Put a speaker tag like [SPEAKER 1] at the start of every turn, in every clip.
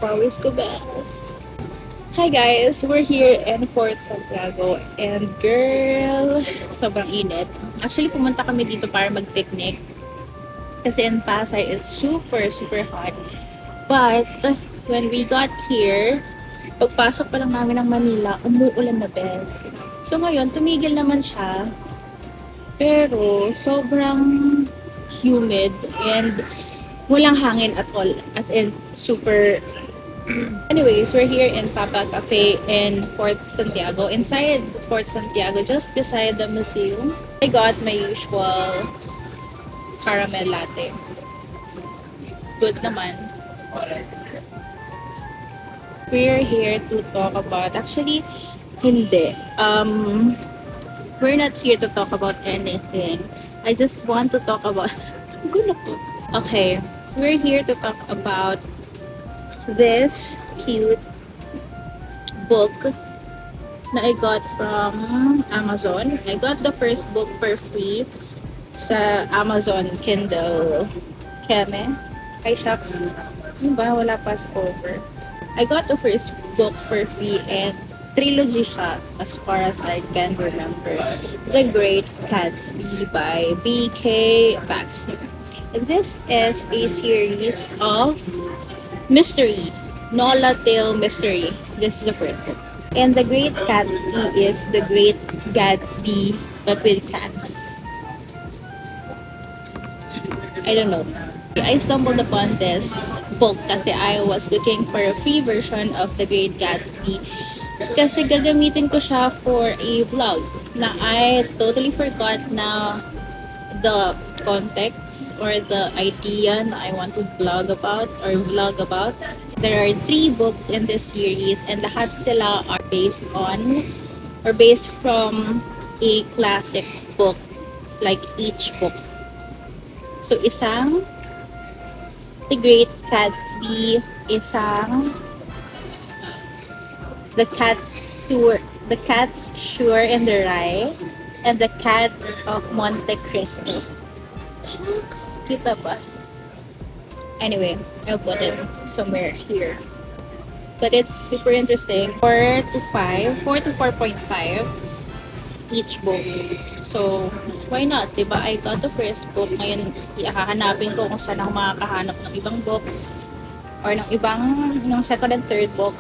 [SPEAKER 1] pawis ko, bes. Hi guys! We're here in Fort Santiago and girl, sobrang init. Actually, pumunta kami dito para mag-picnic kasi in Pasay it's super hot. But when we got here, pagpasok pa lang namin ng Manila, umuulan na bes. So ngayon, tumigil naman siya. Pero sobrang humid and walang hangin at all. As in, super. Anyways, we're here in Papa Kape in Fort Santiago. Inside Fort Santiago, just beside the museum, I got my usual caramel latte. Good naman. We're here to talk about, actually, hindi. We're not here to talk about anything. I just want to talk about, okay, we're here to talk about this cute book na I got from Amazon. I got the first book for free sa Amazon Kindle. Keme. Ay, shucks. Ano ba? Wala pa sa cover. I got the first book for free and trilogy siya as far as I can remember. The Great Gatsby by B.K. Baxter. And this is a series of mystery, NOLA Tail Mystery. This is the first book. And the Great Catsby is the Great Gatsby, but with cats. I don't know. I stumbled upon this book kasi I was looking for a free version of the Great Gatsby. Kasi gagamitin ko siya for a vlog na I totally forgot na the context or the idea na I want to vlog about. There are 3 books in this series and lahat sila are based from a classic book, like each book. So isang The Great Gatsby, isang The Cat's Sure in the Rye, and The Cat of Monte Cristo. Shucks, kita ba? Anyway, I'll put it somewhere here. But it's super interesting. 4 to 4.5 each book. So, why not? Diba? I got the first book. Ngayon, hahanapin ko kung saan ako makakahanap ng ibang books or ng second and third book.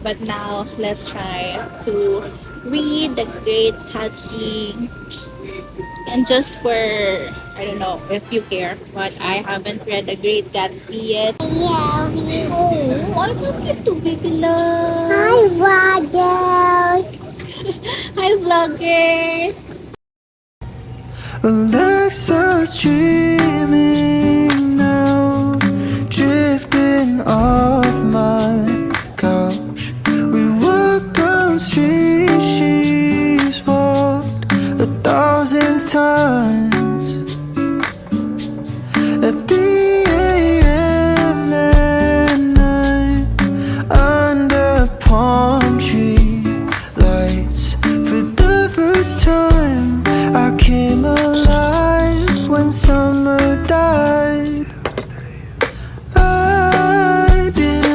[SPEAKER 1] But now, let's try to read The Great Gatsby. And just for, I don't know if you care, but I haven't read The Great Gatsby yet.
[SPEAKER 2] Yeah,
[SPEAKER 1] Oh, I love you too, baby love.
[SPEAKER 2] hi, vloggers.
[SPEAKER 1] Hi, vloggers.
[SPEAKER 3] Alexa's dreaming now, drifting off my couch. We walked down streets she's walked 1,000 times. At the a.m. at night, under palm tree lights, for the first time I came alive when summer died. I didn't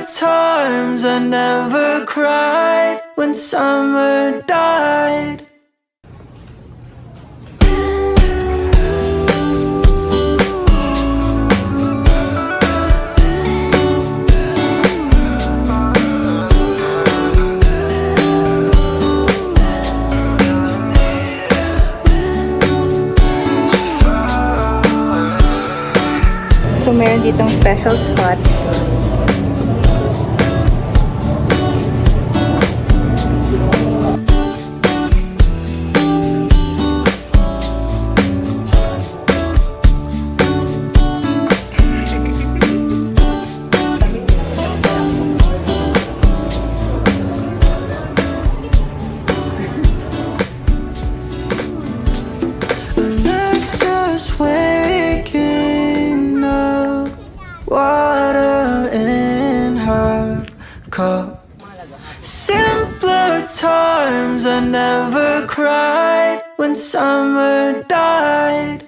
[SPEAKER 3] times I never cried when summer died.
[SPEAKER 1] So, meron ditong special spot.
[SPEAKER 3] Let's just waking up, water in her cup. Simpler times I never cried when summer died.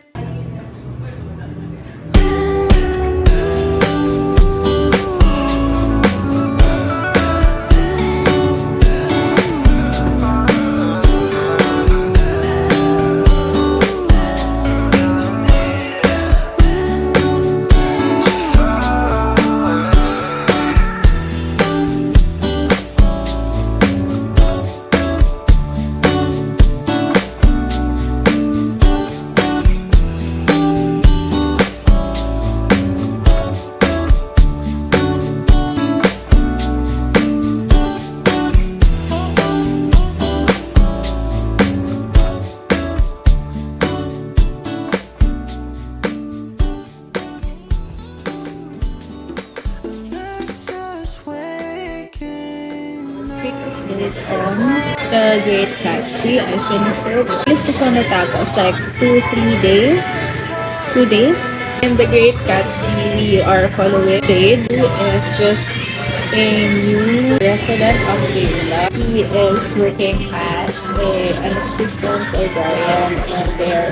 [SPEAKER 1] On the Great Gatsby. I finished it. This was on the tapos like 2-3 days. 2 days. In the Great Gatsby, we are following Jade, who is just a new resident of Ayala. He is working as an assistant librarian in their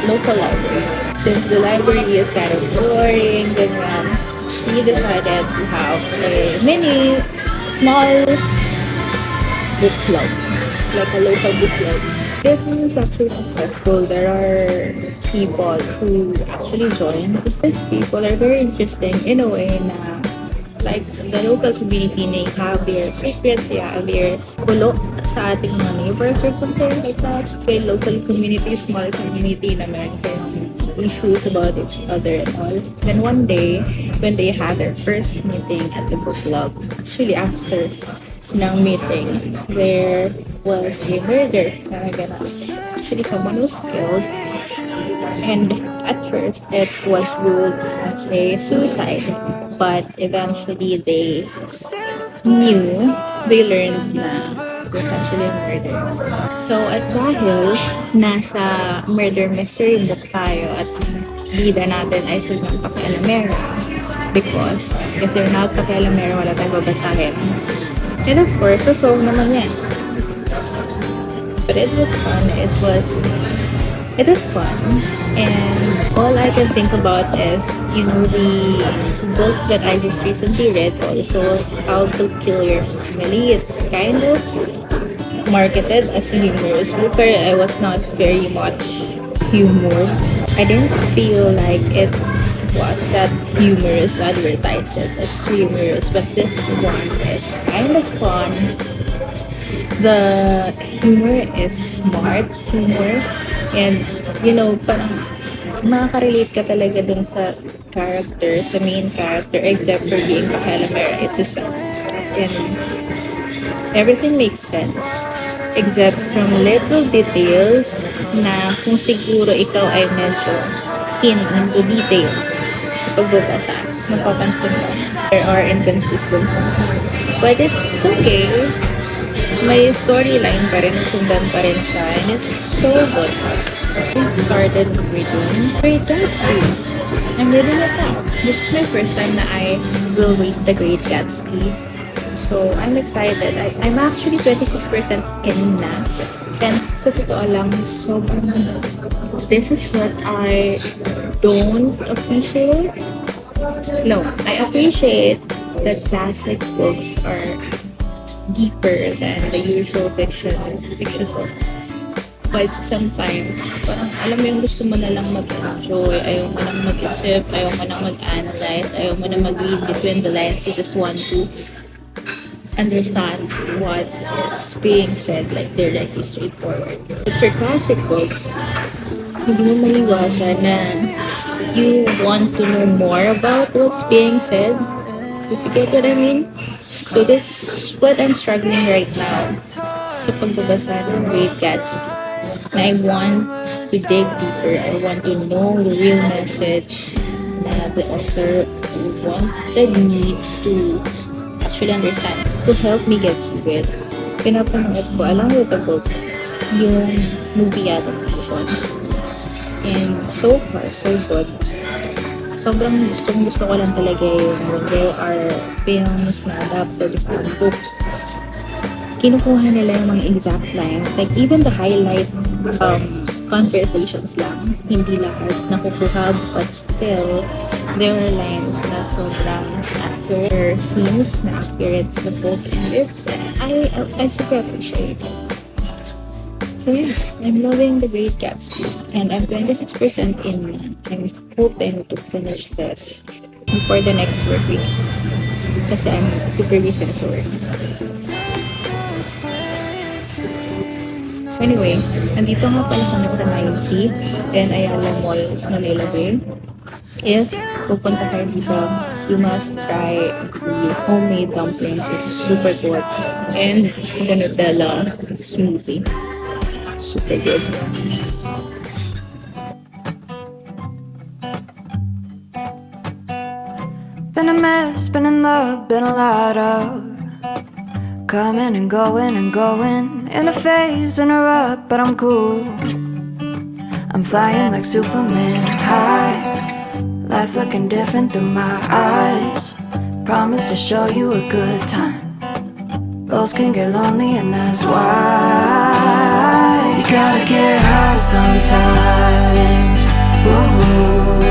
[SPEAKER 1] local library. Since the library is kind of boring, ganyan, she decided to have a mini, small book club, like a local book club. It was actually successful. There are people who actually joined. These people are very interesting in a way na like the local community, they have their secrets, they have their kulo sa ating mga neighbors or something like that. Okay, local community, small community na meron kayong issues about each other and all. Then one day, when they had their first meeting at the book club, actually after ng meeting, there was a murder na naganap. Actually, someone was killed, and at first it was ruled as a suicide, but eventually they learned na it was actually a murder. So at dahil nasa murder mystery book tayo at bida natin ay sobrang pakialamera, because if they're not pakialamera, wala tayong babasahin. And of course, so naman yan. But it was fun. It was fun. And all I can think about is, the book that I just recently read, also How to Kill Your Family. It's kind of marketed as a humorous book, but I was not very much humor. I didn't feel like it was that humorous to advertise it as humorous, but this one is kind of fun. The humor is smart humor, and parang makaka-relate ka talaga dun sa character, sa main character, except for being pakialamera. It's just as in everything makes sense except from little details na kung siguro ikaw ay medyo keen into details sa pagbabasa, mapapansin mo there are inconsistencies, but it's okay. May storyline pa rin, sundan pa rin siya, and it's so good. I started reading Great Gatsby. I'm reading it now. This is my first time na I will read the Great Gatsby, so I'm excited. I'm actually 26% in na, and sa totoo lang, sobrang this is what I don't appreciate. No, I appreciate the classic books are deeper than the usual fiction books. But sometimes, parang alam mo yung gusto mo na lang mag-enjoy, ayaw mo nang mag-isip, ayaw mo nang mag-analyze, ayaw mo nang mag-read between the lines. You just want to understand what is being said, like directly straightforward. But for classic books, hindi mo maiwasan na you want to know more about what's being said. If you get what I mean? So that's what I'm struggling right now sa pagbabasa ng Great Gatsby. And I want to dig deeper. I want to know the real message na the author wanted me to actually understand, to help me get through it. Pinapanood ko, along with the book, yung movie adaptation. And so far, so good. Sobrang gusto ko lang talaga yung when there are films na adapted from books. Kinukuha nila yung mga exact lines. Like, even the highlight conversations lang. Hindi lahat nakukuha, but still, there are lines na sobrang accurate, scenes na accurate sa book. And it's, I super appreciate it. So yeah, I'm loving The Great Gatsby. And I'm 26% in. I'm hoping to finish this before the next work week. Kasi I'm super busy sa work. Anyway, nandito nga pala kami sa Ninetea and Ayala Malls Manila Bay. If pupunta kayo dito, you must try the homemade dumplings. It's super good. And the Nutella smoothie. Super good.
[SPEAKER 3] Been a mess, been in love, been a lot of coming and going and going. In a phase, in a rut, but I'm cool. I'm flying like Superman high. Life looking different through my eyes. Promise to show you a good time. Those can get lonely and that's why you gotta get high sometimes. Ooh.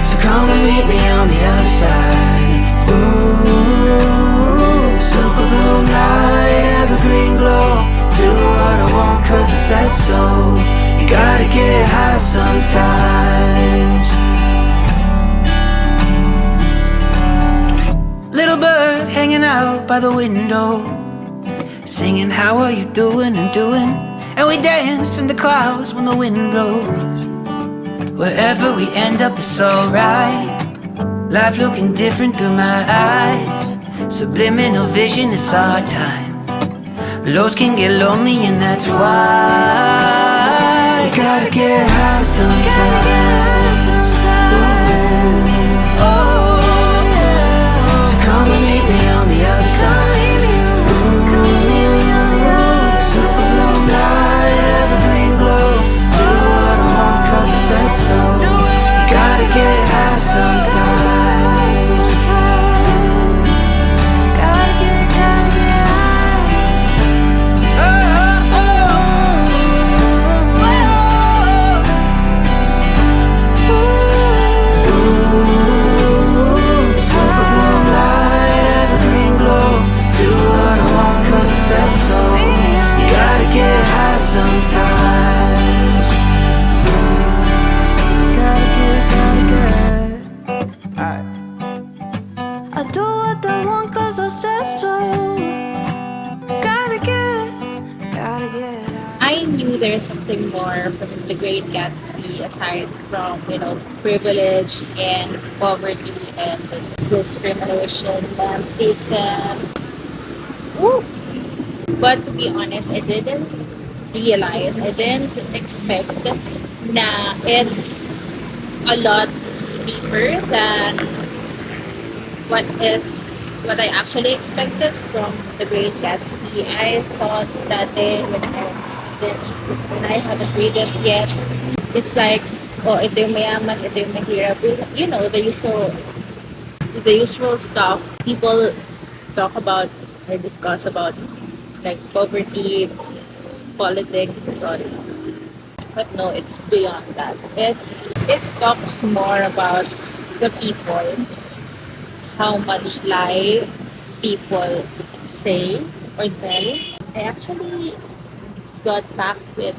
[SPEAKER 3] So come and meet me on the other side. Ooh. Super blue light, evergreen glow. Do what I want cause I said so. You gotta get high sometimes. Little bird hanging out by the window, singing how are you doing and doing. And we dance in the clouds when the wind blows. Wherever we end up it's alright. Life looking different through my eyes. Subliminal vision, it's our time. Lows can get lonely and that's why you gotta get high sometimes. Ooh. Oh. So come and meet me on the other side. Ooh. Super blue light, evergreen glow. Do what I want cause I said so. You gotta get high sometimes. Sometimes gotta get I do what I want cause I said so. Gotta get
[SPEAKER 1] I knew there's something more from The Great Gatsby aside from, privilege and poverty and discrimination, racism. Woo! But to be honest, I didn't expect na it's a lot deeper than what I actually expected from The Great Gatsby. I thought that when I haven't read it yet, it's like, oh, ito yung mayaman, ito yung mahirap. The usual stuff people talk about or discuss about, like poverty, politics, and all. But no, it's beyond that. It talks more about the people how much lie people say or tell. I actually got back with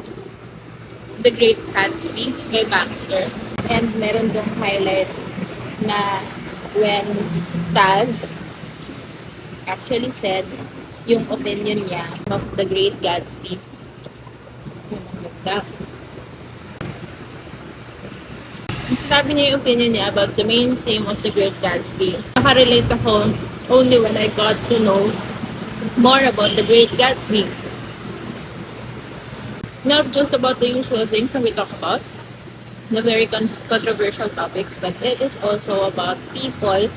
[SPEAKER 1] The Great Catsby by Baxter. And meron dong highlight na when Taz actually said yung opinion niya of The Great Gatsby. Sabi niya yung opinion niya about the main theme of The Great Gatsby. Nakarelate ako only when I got to know more about The Great Gatsby. Not just about the usual things that we talk about, the very controversial topics, but it is also about people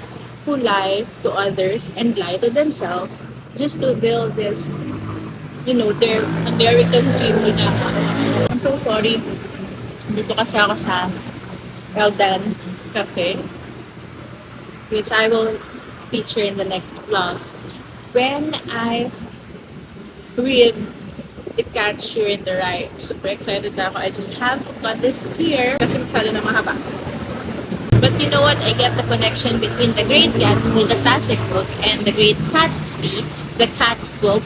[SPEAKER 1] who lie to others and lie to themselves just to build this, their American dream na. I'm so sorry. Dito kasi ako sa Eldan Cafe, which I will feature in the next vlog. When I read The Catcher in the Rye, super excited na ako. I just have to cut this here kasi masyado na mahaba. But you know what? I get the connection between The Great Gatsby, the classic book, and The Great Catsby, the cat book.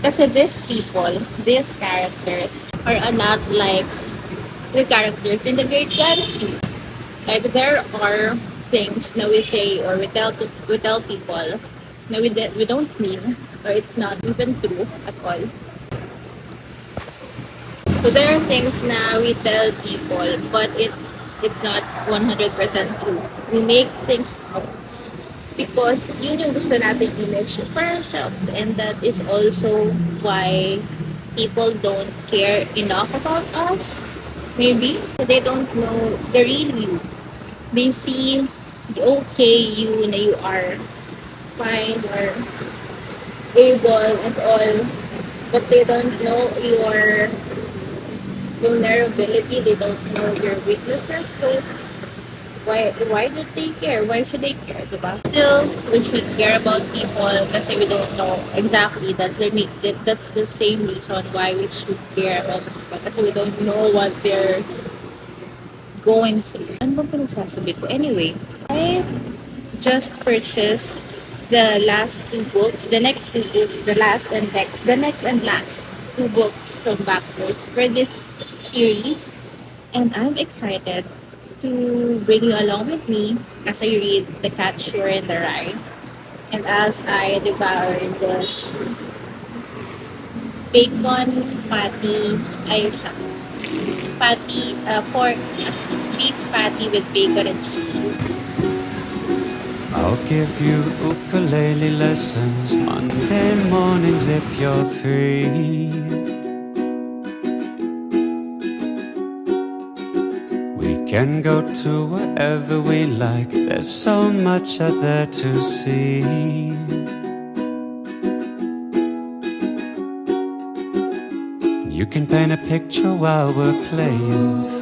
[SPEAKER 1] Kasi these characters, are a lot like the characters in The Great Gatsby. Like, there are things na we say or we tell people na we don't mean, or it's not even true at all. So there are things na we tell people, but it's not 100% true. We make things up because yun yung gusto nating image for ourselves, and that is also why people don't care enough about us. Maybe they don't know the real you. They see the okay you na you are fine or able and all, but they don't know your vulnerability. They don't know your weaknesses. So why do they care? Why should they care, diba? Still, we should care about people kasi we don't know exactly. That's the same reason why we should care about people kasi we don't know what they're going through. Ano bang pinagsasabi ko? Anyway, I just purchased the last two books, the next two books, the next and last two books from Baxter for this series, and I'm excited to bring you along with me as I read The Catcher in the Rye and as I devour this bacon patty, pork beef patty with bacon and cheese.
[SPEAKER 4] I'll give you ukulele lessons Monday mornings if you're free. We can go to wherever we like, there's so much out there to see. You can paint a picture while we're playing.